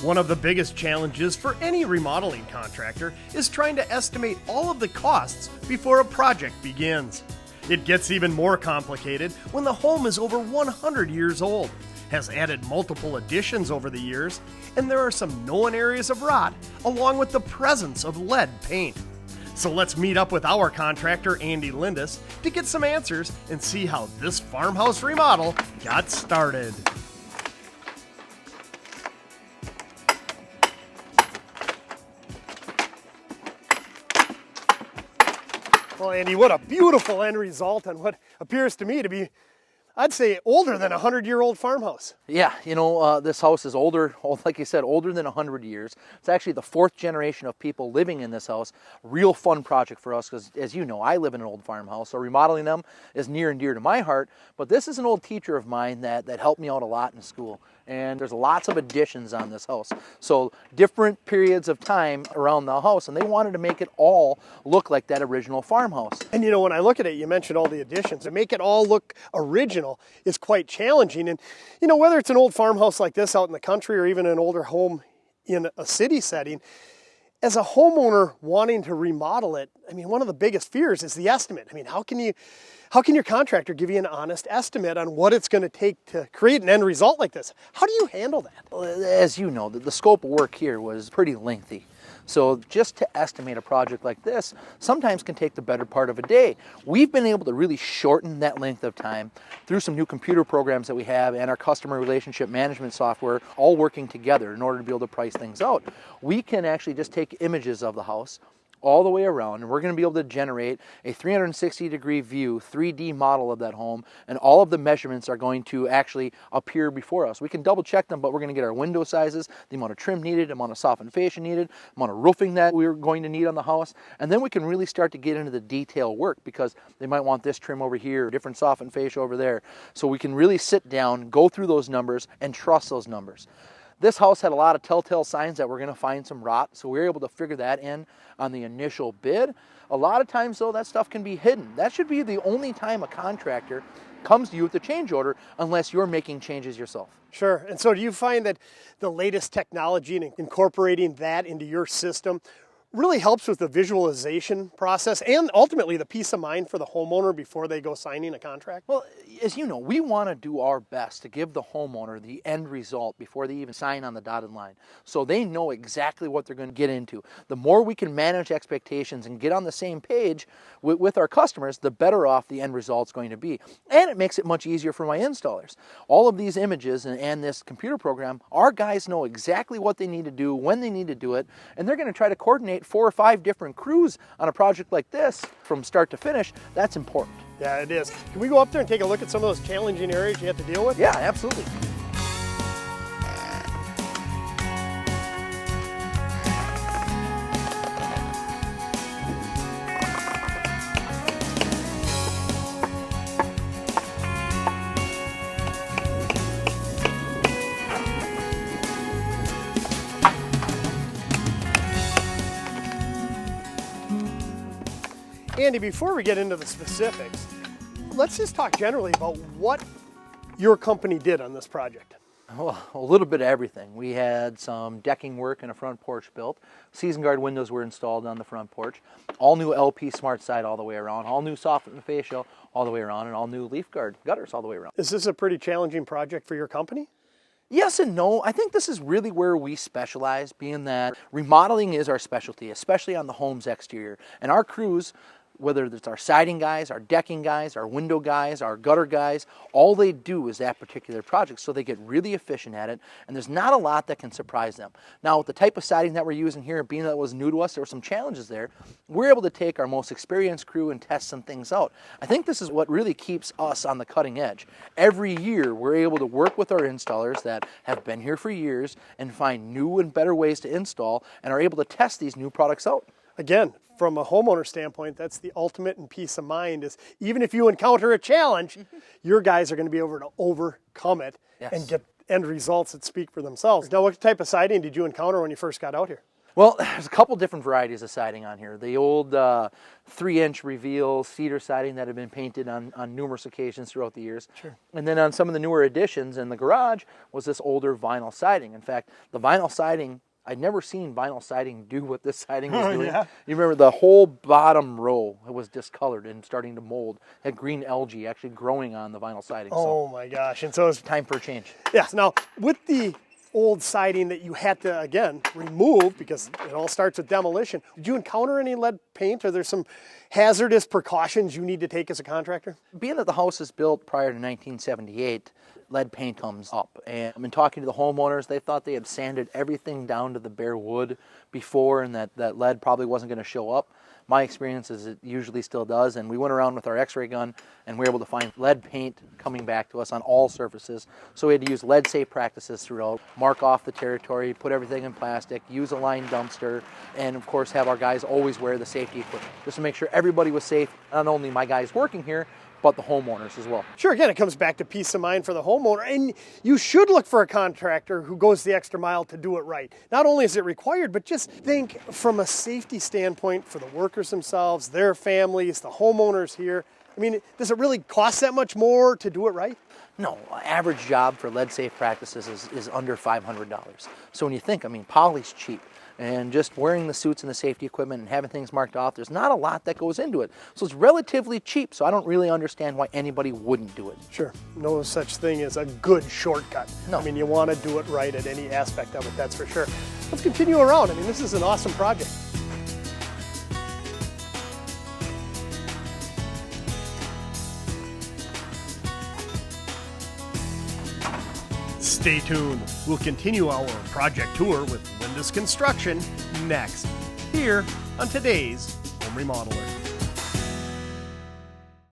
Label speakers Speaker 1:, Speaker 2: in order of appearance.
Speaker 1: One of the biggest challenges for any remodeling contractor is trying to estimate all of the costs before a project begins. It gets even more complicated when the home is over 100 years old, has added multiple additions over the years, and there are some known areas of rot, along with the presence of lead paint. So let's meet up with our contractor, Andy Lindis, to get some answers and see how this farmhouse remodel got started. Well, Andy, what a beautiful end result on what appears to me to be, I'd say, older than a 100-year-old farmhouse.
Speaker 2: Yeah, this house is older, like you said, older than 100 years. It's actually the fourth generation of people living in this house. Real fun project for us because, as you know, I live in an old farmhouse, so remodeling them is near and dear to my heart. But this is an old teacher of mine that helped me out a lot in school. And there's lots of additions on this house. So different periods of time around the house, and they wanted to make it all look like that original farmhouse.
Speaker 1: And when I look at it, you mentioned all the additions. To make it all look original is quite challenging. And whether it's an old farmhouse like this out in the country or even an older home in a city setting, as a homeowner wanting to remodel it, one of the biggest fears is the estimate. How can your contractor give you an honest estimate on what it's going to take to create an end result like this? How do you handle that?
Speaker 2: Well, as you know, the scope of work here was pretty lengthy. So just to estimate a project like this sometimes can take the better part of a day. We've been able to really shorten that length of time through some new computer programs that we have and our customer relationship management software all working together in order to be able to price things out. We can actually just take images of the house all the way around, and we're going to be able to generate a 360-degree view, 3D model of that home, and all of the measurements are going to actually appear before us. We can double check them, but we're going to get our window sizes, the amount of trim needed, the amount of softened fascia needed, the amount of roofing that we're going to need on the house, and then we can really start to get into the detail work because they might want this trim over here, different softened fascia over there. So we can really sit down, go through those numbers, and trust those numbers. This house had a lot of telltale signs that we're going to find some rot, so we were able to figure that in on the initial bid. A lot of times, though, that stuff can be hidden. That should be the only time a contractor comes to you with a change order unless you're making changes yourself.
Speaker 1: Sure. And so do you find that the latest technology and incorporating that into your system really helps with the visualization process and ultimately the peace of mind for the homeowner before they go signing a contract?
Speaker 2: Well, as you know, we want to do our best to give the homeowner the end result before they even sign on the dotted line. So they know exactly what they're going to get into. The more we can manage expectations and get on the same page with our customers, the better off the end result's going to be. And it makes it much easier for my installers. All of these images and this computer program, our guys know exactly what they need to do, when they need to do it, and they're going to try to coordinate 4 or 5 different crews on a project like this from start to finish. That's important.
Speaker 1: Yeah, it is. Can we go up there and take a look at some of those challenging areas you have to deal with?
Speaker 2: Yeah, absolutely.
Speaker 1: Andy, before we get into the specifics, let's just talk generally about what your company did on this project.
Speaker 2: Well, a little bit of everything. We had some decking work and a front porch built. Season guard windows were installed on the front porch. All new LP smart side all the way around. All new softened fascia all the way around, and all new leaf guard gutters all the way around.
Speaker 1: Is this a pretty challenging project for your company?
Speaker 2: Yes and no. I think this is really where we specialize, being that remodeling is our specialty, especially on the home's exterior. And our crews, whether it's our siding guys, our decking guys, our window guys, our gutter guys, all they do is that particular project, so they get really efficient at it, and there's not a lot that can surprise them. Now, with the type of siding that we're using here, being that it was new to us, there were some challenges there. We're able to take our most experienced crew and test some things out. I think this is what really keeps us on the cutting edge. Every year, we're able to work with our installers that have been here for years and find new and better ways to install and are able to test these new products out.
Speaker 1: Again, from a homeowner standpoint, that's the ultimate in peace of mind, is even if you encounter a challenge, your guys are going to be able to overcome it and get end results that speak for themselves. Now, what type of siding did you encounter when you first got out here?
Speaker 2: Well, there's a couple different varieties of siding on here. The old 3-inch reveal cedar siding that had been painted on numerous occasions throughout the years.
Speaker 1: Sure.
Speaker 2: And then on some of the newer additions in the garage was this older vinyl siding. In fact, the vinyl siding, I'd never seen vinyl siding do what this siding was doing.
Speaker 1: Yeah.
Speaker 2: You remember the whole bottom row was discolored and starting to mold. It had green algae actually growing on the vinyl siding.
Speaker 1: Oh
Speaker 2: So
Speaker 1: my gosh. And so it's
Speaker 2: time for a change.
Speaker 1: yes. Now, with the old siding that you had to, again, remove because it all starts with demolition, did you encounter any lead paint? Are there some hazardous precautions you need to take as a contractor?
Speaker 2: Being that the house is built prior to 1978, lead paint comes up. And I've been talking to the homeowners. They thought they had sanded everything down to the bare wood before and that lead probably wasn't going to show up. My experience is it usually still does, and we went around with our x-ray gun and we were able to find lead paint coming back to us on all surfaces. So we had to use lead safe practices throughout, mark off the territory, put everything in plastic, use a lined dumpster, and of course have our guys always wear the safety equipment just to make sure everybody was safe, not only my guys working here, but the homeowners as well.
Speaker 1: Sure, again, it comes back to peace of mind for the homeowner, and you should look for a contractor who goes the extra mile to do it right. Not only is it required, but just think from a safety standpoint for the workers themselves, their families, the homeowners here. I mean, does it really cost that much more to do it right?
Speaker 2: No, average job for lead safe practices is under $500. So when you think, I mean, poly's cheap. And just wearing the suits and the safety equipment and having things marked off, there's not a lot that goes into it. So it's relatively cheap, so I don't really understand why anybody wouldn't do it.
Speaker 1: Sure, no such thing as a good shortcut.
Speaker 2: No.
Speaker 1: I mean, you want to do it right at any aspect of it, that's for sure. Let's continue around. I mean, this is an awesome project. Stay tuned. We'll continue our project tour with Linda's Construction next, here on today's Home Remodeler.